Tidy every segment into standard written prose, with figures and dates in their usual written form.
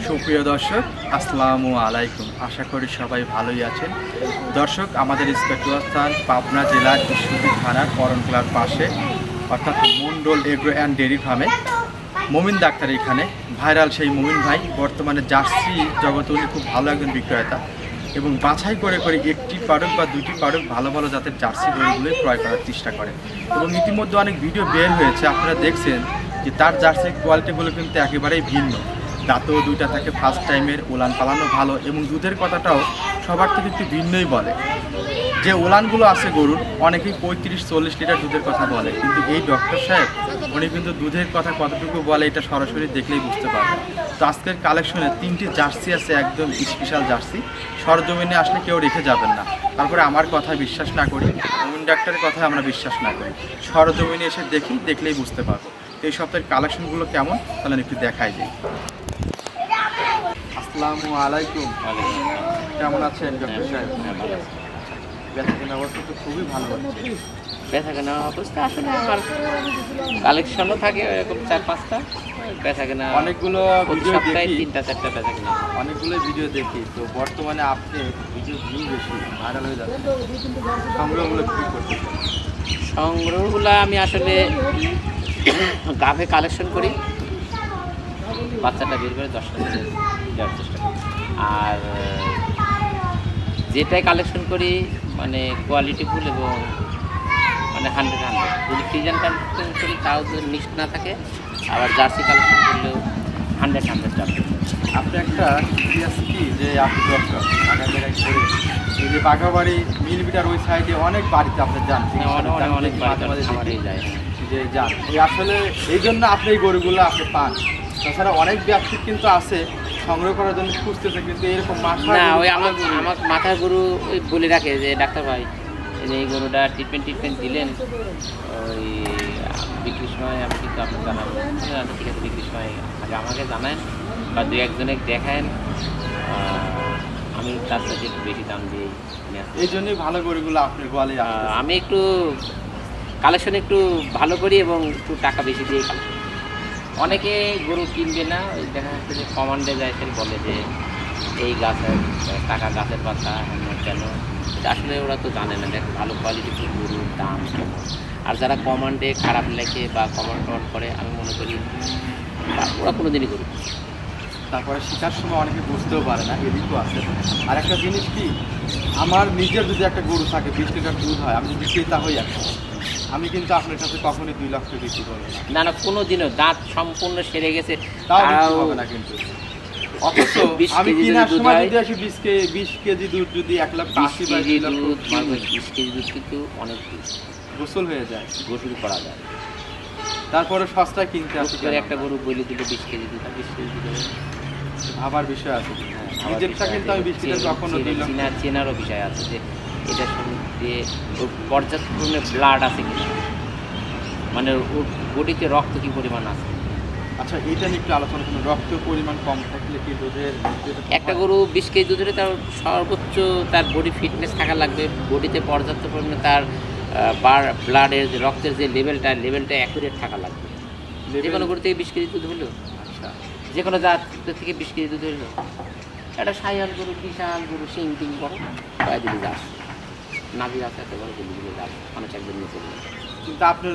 সুপ্রিয় দর্শক, আসসালামু আলাইকুম। আশা করি সবাই ভালোই আছেন। দর্শক, আমাদের স্থান পাবনা জেলার ঈশ্বরদী থানার করণখোলার পাশে, অর্থাৎ মন্ডল এগ্রো অ্যান্ড ডেয়ারি ফার্মে মমিন ডাক্তার। এখানে ভাইরাল সেই মমিন ভাই বর্তমানে জার্সি জগতে উনি খুব ভালো একজন বিক্রেতা এবং বাছাই করে করে একটি প্রোডাক্ট বা দুটি প্রোডাক্ট ভালো ভালো জাতের জার্সি গরুগুলোই ক্রয় করার চেষ্টা করেন এবং ইতিমধ্যে অনেক ভিডিও বের হয়েছে। আপনারা দেখছেন যে তার জার্সির কোয়ালিটিগুলো কিন্তু একেবারেই ভিন্ন। দাঁতও দুইটা থাকে, ফার্স্ট টাইমের, উলান পালানো ভালো এবং দুধের কথাটাও সবার থেকে একটু ভিন্নই বলে। যে উলানগুলো আছে গরুর, অনেকেই 35-40 লিটার দুধের কথা বলে, কিন্তু এই ডক্টর সাহেব উনি কিন্তু দুধের কথা কতটুকু বলে এটা সরাসরি দেখলেই বুঝতে পারবেন। তো আজকের কালেকশনে 3টি জার্সি আছে, একদম স্পেশাল জার্সি। সরজমিনে আসলে কেউ রেখে যাবেন না। তারপরে আমার কথা বিশ্বাস না করি, মমিন ডাক্তারের কথা আমরা বিশ্বাস না করি, সরজমিনে এসে দেখলেই বুঝতে পারবো। এই সপ্তাহের কালেকশনগুলো কেমন তাহলে একটু দেখাই দিই। আসসালামু আলাইকুম। কেমন আছেন ডক্টর সাহেব? বেচাকেনা অবস্থা তো খুবই ভালো হচ্ছে। বেচাকেনা অবস্থা আসলে আমার কালেকশনও থাকে এরকম 4-5টা বেচাকেনা, অনেকগুলো ভিডিও সপ্তাহে দেখি, 3-4টা বেচাকেনা, অনেকগুলো ভিডিও দেখি। তো বর্তমানে আপনি ভিডিও ভিউ বেশি ভাইরাল হয়ে যাচ্ছে, সংগ্রহগুলো কী করতেছেন? সংগ্রহগুলো আমি আসলে গাভে কালেকশন করি, বাচ্চাটা বের করে 10টা দেওয়ার চেষ্টা করি। আর যেটাই কালেকশন করি মানে কোয়ালিটিফুল এবং মানে 100 যদি ফ্রিজান কালেকশন করি তাও যদি মিক্সড না থাকে, আবার জার্সি কালেকশন করলেও 100 যাবে। আপনি একটা ইতিহাস কি যে আপনি ডক্টর ঢাকা জায়গায় করে এই যে বাঘাবাড়ি মিলবিটার ওই সাইডে অনেক বাড়িতে আপনি যান, অনেক খামারেই যায় যে যান, এই আসলে এই জন্য আপনি এই গরুগুলো আপনি পান। তাছাড়া অনেক ব্যবসায়িক কিন্তু আছে সংগ্রহ করার জন্য খুঁজতেছে, কিন্তু এরকম না। ওই আমার মাথার গরু ওই বলে রাখে যে ডাক্তার ভাই এই গরুটা ট্রিটমেন্ট দিলেন, ওই বিক্রির সময় আমি কিন্তু আপনাকে জানাবো। ঠিক আছে, বিক্রির সময় আগে আমাকে জানান বা 2-1 দেখান, আমি তার সাথে একটু বেশি দাম দিয়ে এই জন্যই ভালো গরুগুলো আপনার গোয়ালে। আমি একটু কালেকশন একটু ভালো করি এবং একটু টাকা বেশি দিয়ে কালেকশন। অনেকে গরু কিনবে না, ওই দেখা যাচ্ছে যে কমান্ডে যায়, সে বলে যে এই গাছের টাকা, গাছের পাতা কেন, আসলে ওরা তো জানে না দেখ ভালো কোয়ালিটির গরুর দাম কেমন। আর যারা কমান্ডে খারাপ লেখে বা কমান্ড করে, আমি মনে করি ওরা কোনো দিনই গরু। তারপরে শিকার সময় অনেকে বুঝতেও পারে না, এদিকও আছে। আর একটা জিনিস কি, আমার নিজের যদি একটা গরু থাকে 20 লিটার দুধ হয়, আমি যদি ক্রেতা হই এখন, আমি কিন্তু আপনার কাছে কখনোই 2 লক্ষ বিক্রি করবো না। কোনো দিনও দাঁত সম্পূর্ণ সেরে গেছে তাও বিক্রি হবে না। কিন্তু অথচ আমি কেনার সময় যদি আসি 20 কেজি দুধ, যদি 1,80,000 দুধ 20 কেজি দুধ কিন্তু অনেক গোসল হয়ে যায়, গোসল করা যায়। তারপরে সস্তায় কিনতে আসি। একটা গরু বলে দিল 20 কেজি দুধ, 20 কেজি দুধ আবার বিষয় আছে। নিজেরটা কিন্তু আমি 20 লিটার কখনো 2 লক্ষ চেনারও বিষয় আছে যে এটা শুনতে পর্যাপ্ত পরিমাণে ব্লাড আছে কিনা, মানে ওর বডিতে রক্ত কি পরিমাণ আছে। আচ্ছা, এটা নিয়ে একটু আলোচনা করুন। রক্ত পরিমাণ কম থাকলে কি দুধের একটা গরু 20 কেজি দুধের তার সর্বোচ্চ তার বডি ফিটনেস থাকা লাগবে, বডিতে পর্যাপ্ত পরিমাণে তার ব্লাডের যে রক্তের যে লেভেলটা অ্যাকুরেট থাকা লাগবে। যে কোনো গরু থেকে 20 কেজি দুধ হলো, আচ্ছা, যে কোনো জাত থেকে 20 কেজি দুধ হলো, একটা সাইয়াল গরু, বিশাল গরু, সিং টিং বড় কয়েক দিকে যাস নাভি আছে, এত বড় দিকে যাস অনেক একদিন নিচে। কিন্তু আপনার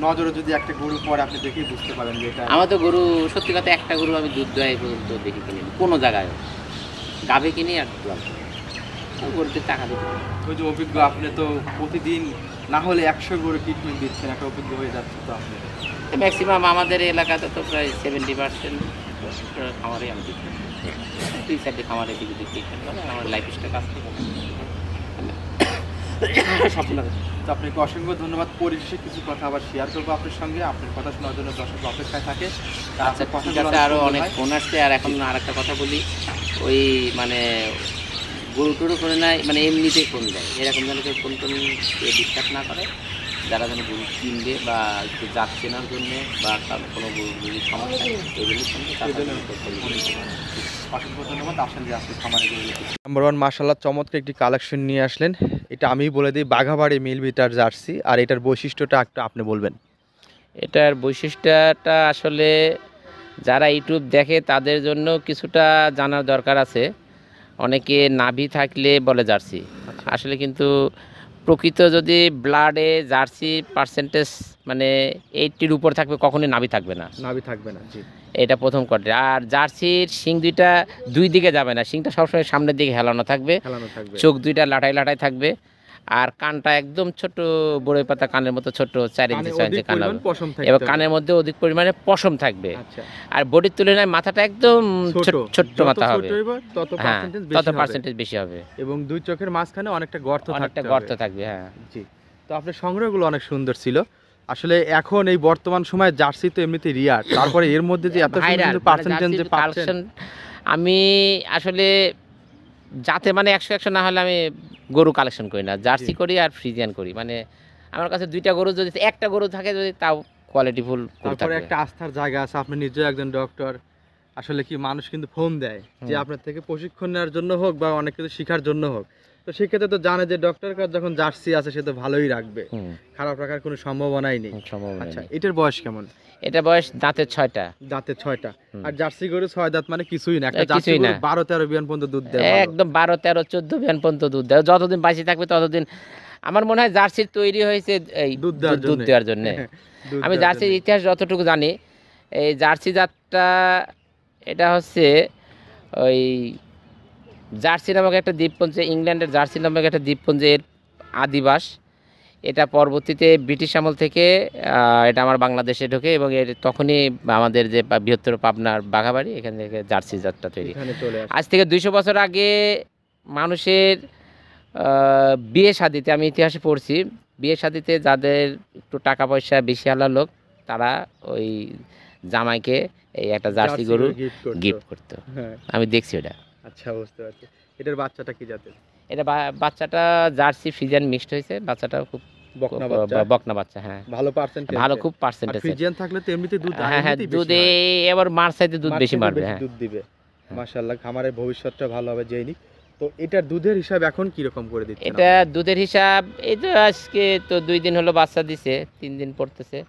নজরে যদি একটা গরু পরে আপনি দেখেই বুঝতে পারেন যে এটা। আমার তো গরু সত্যি কথা, একটা গরু আমি দুধ দেওয়া পর্যন্ত দেখি কিনি কোনো জায়গায়, গাভে কিনি আর গরুতে টাকা দিতে। ওই যে অভিজ্ঞ, আপনি তো প্রতিদিন না হলে 100 গরু ট্রিটমেন্ট দিচ্ছেন, একটা অভিজ্ঞ হয়ে যাচ্ছে তো আপনি। ম্যাক্সিমাম আমাদের এলাকাতে তো প্রায় 70% খামারে আমি দিচ্ছি, 2-4 খামারে দিকে ট্রিটমেন্ট করে আমার লাইফস্টাইল কাজ থেকে সফল লাগে। তো আপনাকে অসংখ্য ধন্যবাদ। পরিশেষে কিছু কথা আবার শেয়ার করবো আপনার সঙ্গে, আপনার কথা শোনার জন্য দর্শক অপেক্ষায় থাকে। আচ্ছা, ঠিক আছে। আরও অনেক ফোন আসছে। আর এখন আরেকটা কথা বলি, ওই মানে গরু টরু করে নেয়, মানে এমনিতেই ফোন দেয়, এরকম যেন কেউ ফোন ডিস্টার্ব না করে। যারা যেন গরু কিনবে বা একটু জাত চেনার জন্যে বা কোনো গরুর সমস্যা এগুলি অসংখ্য ধন্যবাদ। আসেন যে আপনি খামারে নাম্বার 1 মাশাআল্লাহ চমৎকার একটি কালেকশন নিয়ে আসলেন। এটা আমি বলে দিই বাঘাবাড়ি মিলভিটার জার্সি। আর এটার বৈশিষ্ট্যটা একটু আপনি বলবেন। এটার বৈশিষ্ট্যটা আসলে যারা ইউটিউব দেখে তাদের জন্য কিছুটা জানার দরকার আছে। অনেকে নাভি থাকলে বলে জার্সি, আসলে কিন্তু প্রকৃত যদি ব্লাডে জার্সি পার্সেন্টেজ মানে 80-র উপর থাকবে, কখনোই নাভি থাকবে না, নাভি থাকবে না। জি, এটা প্রথম কথা। আর জার্সির শিং দুইটা দুই দিকে যাবে না, শিংটা সবসময় সামনের দিকে হেলানো থাকবে, চোখ দুইটা লাটাই লাটাই থাকবে, আর কানটা একদম ছোট বড়ই পাতা কানের মতো ছোট, 4 ইঞ্চি 6 ইঞ্চি কান হবে, এবং কানের মধ্যে অধিক পরিমাণে পশম থাকবে। আর বডির তুলনায় মাথাটা একদম ছোট্ট মাথা হবে, হ্যাঁ তত পার্সেন্টেজ বেশি হবে, এবং দুই চোখের মাঝখানে অনেকটা গর্ত থাকবে। হ্যাঁ জি। তো আপনার সংগ্রহগুলো অনেক সুন্দর ছিল আসলে। এখন এই বর্তমান সময়ে জার্সি তো এমনিতে রিয়ার, তারপরে এর মধ্যে যে এত সুন্দর পার্সেন্টেজ পাচ্ছেন, আমি আসলে যাতে মানে 100 না হলে আমি গরু কালেকশন করি না, জার্সি করি আর ফ্রিজিয়ান করি। মানে আমার কাছে দুইটা গরু, যদি একটা গরু থাকে যদি তাও কোয়ালিটিফুল, তারপরে একটা আস্থার জায়গা আছে। আপনি নিজেও একজন ডক্টর, আসলে কি মানুষ কিন্তু ফোন দেয় যে আপনার থেকে প্রশিক্ষণ নেওয়ার জন্য হোক বা অনেক কিছু শেখার জন্য হোক, তো সেক্ষেত্রে তো জানে যে ডক্টর কাছে যখন জার্সি আছে সে তো ভালোই রাখবে, খারাপ রাখার কোনো সম্ভাবনাই নেই। আচ্ছা, এটার বয়স কেমন? এটা বয়স দাঁতের 6টা। দাঁতের 6টা। আর জার্সি গরু 6 দাঁত মানে কিছুই না। একটা জার্সি গরু 12-13 বিয়ান পর্যন্ত দুধ দেয়, একদম 12-13-14 বিয়ান পর্যন্ত দুধ দেয়। যতদিন বাঁচি থাকবে ততদিন আমার মনে হয় জার্সির তৈরি হয়েছে এই দুধ দেওয়ার জন্য। আমি জার্সির ইতিহাস যতটুকু জানি, এই জার্সি জাতটা এটা হচ্ছে ওই জার্সি নামক একটা দ্বীপপুঞ্জে, ইংল্যান্ডের জার্সি নামক একটা দ্বীপপুঞ্জের আদিবাস। এটা পরবর্তীতে ব্রিটিশ আমল থেকে এটা আমার বাংলাদেশে ঢোকে, এবং এর তখনই আমাদের যে বৃহত্তর পাবনার বাঘাবাড়ি, এখান থেকে জার্সি জাতটা তৈরি। আজ থেকে 200 বছর আগে মানুষের বিয়ে শাদিতে, আমি ইতিহাসে পড়ছি, বিয়ে শাদিতে যাদের একটু টাকা পয়সা বেশি আলা লোক, তারা ওই জামাইকে এই একটা জার্সি গরু গিফট করতো। আমি দেখছি ওটা। আচ্ছা, বুঝতে পারছি। এটার বাচ্চাটা কি জাতের? এটা বাচ্চাটা জার্সি ফ্রিজিয়ান মিক্সড হয়েছে, বাচ্চাটা খুব বকনা বাচ্চা। হ্যাঁ, ভালো খুব পার্সেন্টেজ। ফ্রিজিয়ান থাকলে তো এমনিতে দুধ, হ্যাঁ দুধে এবার মার সাইডে দুধ বেশি মারবে, হ্যাঁ দুধ দিবে। মাশাআল্লাহ, খামারের ভবিষ্যৎটা ভালো হবে জেনিক। তো এটার দুধের হিসাব এখন কি রকম করে দিচ্ছেন? এটা দুধের হিসাব এই তো আজকে তো 2 দিন হলো বাচ্চা দিছে, 3 দিন পড়তেছে।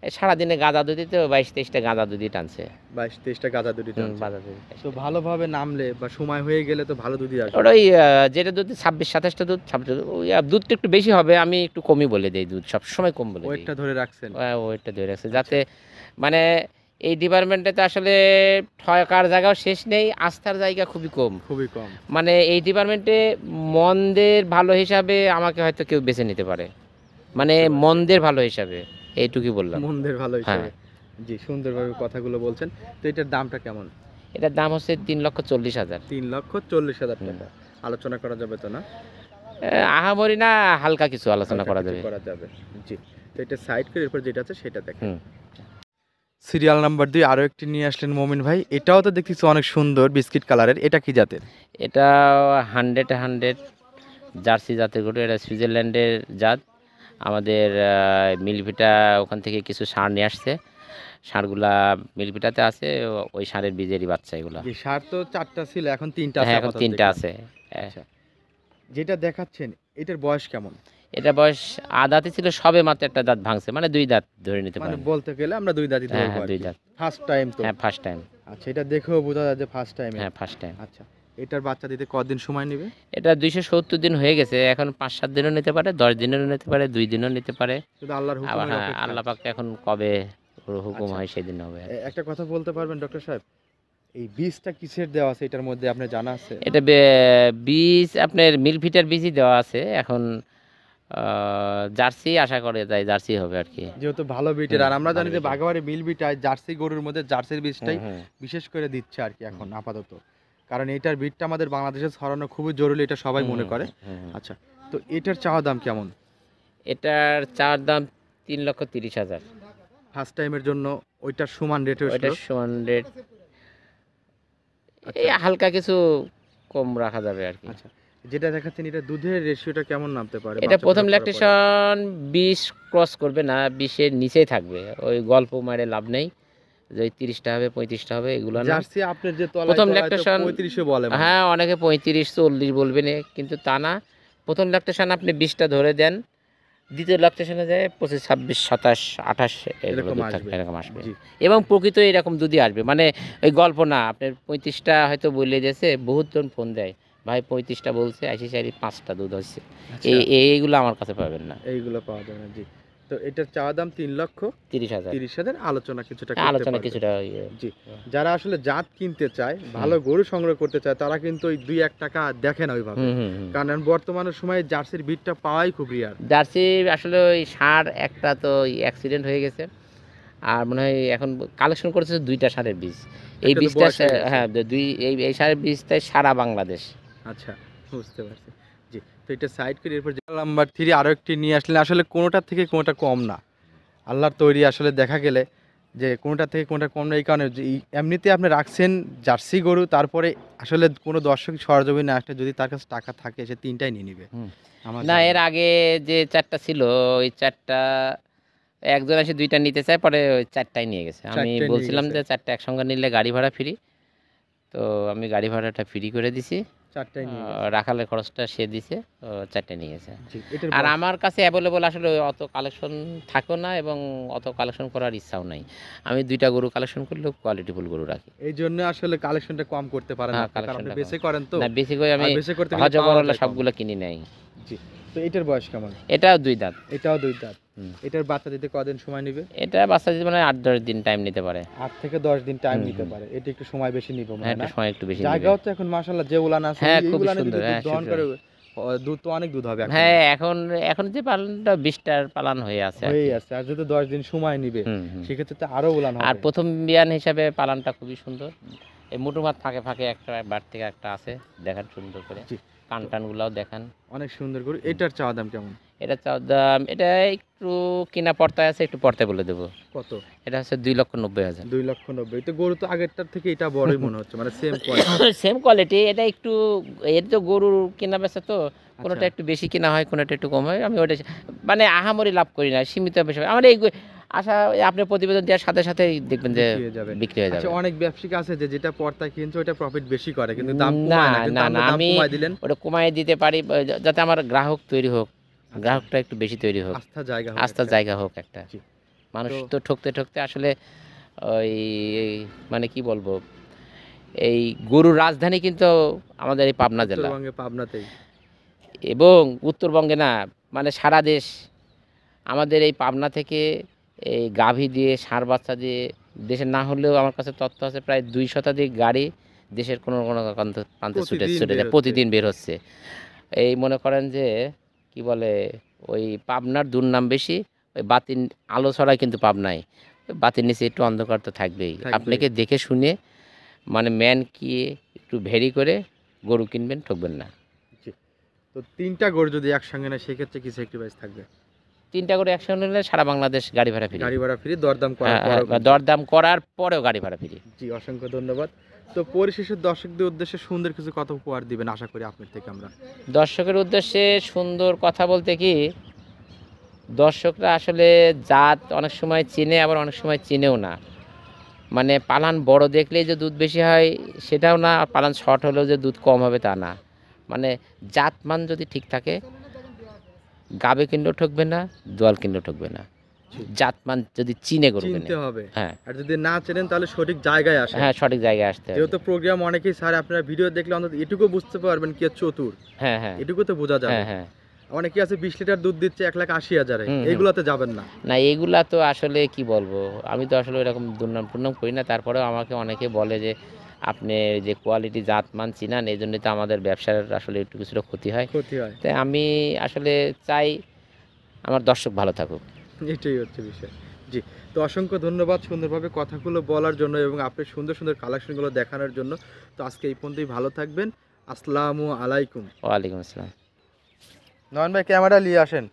সারাদিনে গাঁদা দুধ দিতে 22-23টা গাঁদা দুধই টানছে। 22-23টা গাঁদা দুধই টানছে। তো ভালোভাবে নামলে বা সময় হয়ে গেলে তো ভালো দুধই আসবে। ওই যেটা দুধ 26-27টা দুধ, দুধটা একটু বেশি হবে, আমি একটু কমই বলে দেই, দুধ সবসময় কম বলে দিই। ওয়েটটা ধরে রাখছেন? ওয়েটটা ধরে রাখছে, যাতে মানে এই ডিপার্টমেন্টে আসলে ঠকার জায়গাও শেষ নেই, আস্থার জায়গা খুবই কম। মানে এই ডিপার্টমেন্টে মন্দের ভালো হিসাবে আমাকে হয়তো কেউ বেছে নিতে পারে, মানে মন্দের ভালো হিসাবে, এইটুকুই বললাম। মন্দের ভালো হিসাবে। জি, সুন্দরভাবে কথাগুলো বলছেন। তো এটার দামটা কেমন? এটার দাম হচ্ছে 3,40,000। 3,40,000 টাকা। আলোচনা করা যাবে তো না? আহামরি না, হালকা কিছু আলোচনা করা যাবে। জি। তো এটা সাইড করে এরপর যেটা আছে সেটা দেখেন। সিরিয়াল নাম্বার 2 আরো একটি নিয়ে আসলেন মমিন ভাই। এটাও তো দেখতেছি অনেক সুন্দর বিস্কিট কালারের। এটা কি জাতের? এটা 100 জার্সি জাতের গরু। এটা সুইজারল্যান্ডের জাত। আমাদের মিলভিটা ওখান থেকে কিছু ষাঁড় নিয়ে আসছে, ষাঁড়গুলা মিলভিটাতে আছে, ওই ষাঁড়ের বীজেরই বাচ্চা এগুলা। ষাঁড় তো 4টা ছিল, এখন 3টা আছে। হ্যাঁ, এখন 3টা আছে। যেটা দেখাচ্ছেন এটার বয়স কেমন? এটা বয়স আদাতে ছিল, সবে মাত্র একটা দাঁত ভাঙছে, মানে 2 দাঁত ধরে নিতে পারে। মানে বলতে গেলে আমরা 2 দাঁতই ধরব। হ্যাঁ, 2 দাঁত। ফার্স্ট টাইম তো? হ্যাঁ, ফার্স্ট টাইম। আচ্ছা, এটা দেখেও বোঝা যায় যে ফার্স্ট টাইম। হ্যাঁ, ফার্স্ট টাইম। আচ্ছা, এটার বাচ্চা দিতে কতদিন সময় নেবে? এটা 270 দিন হয়ে গেছে, এখন 5-7 দিনও নিতে পারে, 10 দিনেরও নিতে পারে, 2 দিনও নিতে পারে। শুধু আল্লাহর হুকুম। হ্যাঁ, আল্লাহ পাক এখন কবে হুকুম হয় সেদিন হবে। একটা কথা বলতে পারবেন ডক্টর সাহেব, এই বীজটা কিসের দেওয়া আছে এটার মধ্যে, আপনার জানা আছে? এটা বীজ আপনার মিলভিটার বীজই দেওয়া আছে। এখন জার্সি আশা করে তাই জার্সি হবে আর কি, যেহেতু ভালো বিটের। আর আমরা জানি যে বাঘাবাড়ি মিলভিটায় জার্সি গরুর মধ্যে জার্সির বীজটাই বিশেষ করে দিচ্ছে আর কি এখন আপাতত, কারণ এটার বিটটা আমাদের বাংলাদেশে ছড়ানো খুবই জরুরি, এটা সবাই মনে করে। আচ্ছা, তো এটার চাওয়া দাম কেমন? এটার চাওয়ার দাম 3,30,000। ফার্স্ট টাইমের জন্য ওইটার সমান রেট? ওইটার সমান রেট, এই হালকা কিছু কম রাখা যাবে আর কি। আচ্ছা, যেটা দেখাচ্ছেন এটা দুধের রেশিওটা কেমন নামতে পারে? এটা প্রথম ল্যাকটেশন 20 ক্রস করবে না, 20-এর নিচেই থাকবে। ওই গল্প মারে লাভ নেই যে 30টা হবে 35টা হবে, এগুলো না। জার্সি আপনার যে তলায় প্রথম ল্যাকটেশন 35 বলে, হ্যাঁ অনেকে 35-40 বলবে না, কিন্তু তা না। প্রথম ল্যাকটেশন আপনি 20টা ধরে দেন, দ্বিতীয় ল্যাকটেশনে যায় 25, 26, 27, 28 এরকম আসবে। এরকম আসবে। জি এবং প্রকৃত এরকম দুধই আসবে, মানে ওই গল্প না। আপনার 35টা হয়তো বলে দিয়েছে, বহুতজন ফোন দেয়, ভাই 35টা বলছে, 5টা দুধ হচ্ছে। আচ্ছা এইগুলো আমার কাছে পাবেন না। এইগুলো পাওয়া যাবে না। জি তো এটার চাওয়া দাম 30,000 3,30,000, আলোচনা কিছুটা করতে আলোচনা পারবে। কিছুটা জি যারা আসলে জাত কিনতে চায়, ভালো গরু সংগ্রহ করতে চায়, তারা কিন্তু ওই 2-1 টাকা দেখে না ওইভাবে, কারণ বর্তমানের সময়ে জার্সির বিটটা পাওয়াই খুব রিয়ার। জার্সি আসলে ওই ষাঁড় একটা তো অ্যাক্সিডেন্ট হয়ে গেছে, আর মনে হয় এখন কালেকশন করেছে 2টা ষাঁড়ের বীজ। এই একটা তো বীজটা বয়স হয়ে গেছে। হ্যাঁ, এই ষাঁড়ের বীজটাই সারা বাংলাদেশ। আচ্ছা বুঝতে পারছি। জি তো এটা সাইড করে এরপর নাম্বার 3 আরো একটি নিয়ে আসলেন, আসলে কোনোটার থেকে কোনোটা কম না, আল্লাহর তৈরি। আসলে দেখা গেলে যে কোনোটা থেকে কোনোটা কম না, এই কারণে যে এমনিতে আপনি রাখছেন জার্সি গরু, তারপরে আসলে কোনো দর্শক সরজমিনে আসলে যদি তার কাছে টাকা থাকে সে 3টাই নিয়ে নিবে। আমার না, জানা এর আগে যে 4টা ছিল, ওই 4টা একজন এসে 2টা নিতে চায়, পরে ওই 4টাই নিয়ে গেছে। আমি 4টাই নিয়ে বলছিলাম গেছে। যে 4টা একসঙ্গে নিলে গাড়ি ভাড়া ফ্রি, তো আমি গাড়ি ভাড়াটা ফ্রি করে দিছি। 4টাই নিয়ে রাখালের খরচটা সে দিছে, 4টে নিয়ে গেছে। জি এটার আর বয়স- আমার কাছে অ্যাভেলেবল আসলে অত কালেকশন থাকেও না, এবং অত কালেকশন করার ইচ্ছাও নাই। আমি 2টা গরু কালেকশন করলেও কোয়ালিটিফুল গরু রাখি। এই জন্য আসলে কালেকশনটা কম করতে পারেন না, হ্যাঁ, কারণ আপনি কালেকশনটা বেশি করেন তো। না, বেশি করে আমি আর বেশি করতে গেলে হজবরলা পাওয়া যায় কম। সবগুলো কিনি নেই। জি তো এটার বয়স কেমন? এটাও 2 দাঁত। এটাও 2 দাঁত। হুম। এটার বাচ্চা দিতে কদিন সময় নেবে? এটা বাচ্চা দিতে মানে 8-10 দিন টাইম নিতে পারে। 8 থেকে 10 দিন টাইম হুম, নিতে হুম। পারে। এটা একটু সময় বেশি নিবে মনে হ্যাঁ, হয় না? একটু সময় একটু বেশি নেবে। জায়গাও তো এখন মাশাআল্লাহ যে উলান আছে, হ্যাঁ, এই খুবই উলানে সুন্দর, যদি হ্যাঁ, দুধ দহন সুন্দর। করে, দুধ তো অনেক দুধ হবে এখন। হ্যাঁ, এখন যে পালনটা 20টার পালন হয়ে আছে আর হয়েই কি। আছে, আর যদি 10 দিন সময় নিবে হুম, হুম। সেক্ষেত্রে তো আরো উলান আর হবে। প্রথম বিয়ান হিসাবে পালনটা খুবই সুন্দর। এই মুটুমাত ফাঁকে ফাঁকে একটা বার থেকে একটা আছে, দেখান সুন্দর করে। জি। কান টানগুলাও দেখান। অনেক সুন্দর করে। এটার চাওয়া দাম কেমন? এটা চাওয়ার দাম, এটা একটু কিনা পর্তায় আছে, একটু পর্তায় বলে দেবো। কত? এটা হচ্ছে 2,90,000। 2,90,000। তো গরু তো আগেরটার থেকে এটা বড়ই মনে হচ্ছে, মানে সেম কোয়ালিটি। Same quality. এটা একটু, এর তো গরুর কেনা বেচা তো, কোনোটা একটু বেশি কেনা হয়, কোনোটা একটু কম হয়। আমি ওটা মানে আহামরি লাভ করি না, সীমিত বেশি। আমার এই আশা আপনি প্রতিবেদন দেওয়ার সাথে সাথে দেখবেন যে বিক্রি হয়ে যাবে। বিক্রি হয়ে যাবে। আচ্ছা অনেক ব্যবসায়িক আছে যে যেটা পর্তায় কিনছে ওটা প্রফিট বেশি করে, কিন্তু দাম না, কমায় না, কিন্তু না, আমরা না, দাম আমি কমায় দিলেন, ওটা কমায় দিতে পারি যাতে আমার গ্রাহক তৈরি হোক, গ্রাহকটা একটু বেশি তৈরি হোক, আস্থা জায়গা হোক আস্থার একটা। জায়গা হোক একটা। জি। মানুষ তো- তো ঠকতে ঠকতে আসলে ওই মানে কি বলবো, এই গরুর রাজধানী কিন্তু আমাদের এই পাবনা জেলা, উত্তরবঙ্গে পাবনাতেই। এবং উত্তরবঙ্গে না, মানে সারা দেশ। আমাদের এই পাবনা থেকে এই গাভী দিয়ে, ষাঁড় বাচ্চা দিয়ে, দেশের না হলেও আমার কাছে তথ্য আছে প্রায় 2 শতাধিক গাড়ি দেশের কোনো কোনো প্রান্তে ছুটে প্রতিদিন ছুটে বের যায়, হচ্ছে। প্রতিদিন বের হচ্ছে। এই মনে করেন যে কি বলে, ওই পাবনার দুর্নাম বেশি, ওই বাতির আলো ছড়ায় কিন্তু পাবনায়। ওই বাতির নিচে একটু অন্ধকার তো থাকবেই। থাকবেই। আপনাকে দেখে শুনে, মানে ম্যান কি একটু ভেরি করে গরু কিনবেন, ঠকবেন না। জি। তো 3টা গরু যদি একসঙ্গে নেয় সেক্ষেত্রে কি স্যাক্রিফাইস থাকবে? 3টা করে একসঙ্গে নিলে সারা বাংলাদেশ গাড়ি ভাড়া ফ্রি। গাড়ি ভাড়া ফ্রি, দরদাম করার হ্যাঁ, পরেও কিন্তু। দরদাম করার পরেও গাড়ি ভাড়া ফ্রি। জি অসংখ্য ধন্যবাদ। তো পরিশেষে দর্শকদের উদ্দেশ্যে সুন্দর কিছু কথা উপহার দিবেন আশা করি আপনার থেকে আমরা। দর্শকের উদ্দেশ্যে সুন্দর কথা বলতে কি, দর্শকরা আসলে জাত অনেক সময় চেনে, আবার অনেক সময় চেনেও না। মানে পালান বড় দেখলেই যে দুধ বেশি হয় সেটাও না, আর পালান শর্ট হলেও যে দুধ কম হবে তা না। মানে জাত মান যদি ঠিক থাকে, গাবে কিনলেও ঠকবে না, দোয়াল কিনলেও ঠকবে না। জি। জাত মান যদি চিনে করবে চিনতে হবে, হ্যাঁ, আর যদি না চেনেন তাহলে সঠিক জায়গায় আসেন। হ্যাঁ, সঠিক জায়গায় আসতে হবে। যেহেতু প্রোগ্রাম অনেকেই স্যার আপনারা ভিডিও দেখলে অন্তত এটুকু বুঝতে পারবেন কি চতুর, হ্যাঁ, হ্যাঁ, এটুকু তো বোঝা যাবে। হ্যাঁ, হ্যাঁ। অনেকে আছে 20 লিটার দুধ দিচ্ছে 1,80,000-এ, হুম, হুম। এইগুলাতে যাবেন না। না, এগুলা তো আসলে কি বলবো, আমি তো আসলে এরকম দুর্নাম টুর্নাম করি না। তারপরেও আমাকে অনেকে বলে যে আপনি যে কোয়ালিটি জাত মান চিনান, এই জন্যই তো আমাদের ব্যবসার আসলে একটু কিছুটা ক্ষতি হয়। ক্ষতি হয়, তাই আমি আসলে চাই আমার দর্শক ভালো থাকুক। এটাই হচ্ছে বিষয়। জি তো অসংখ্য ধন্যবাদ সুন্দরভাবে কথাগুলো বলার জন্য এবং আপনার সুন্দর সুন্দর কালেকশনগুলো দেখানোর জন্য। তো আজকে এই পর্যন্তই, ভালো থাকবেন। আসসালামু আলাইকুম। ওয়ালাইকুম আসসালাম। নয়ন ভাই ক্যামেরা নিয়ে আসেন।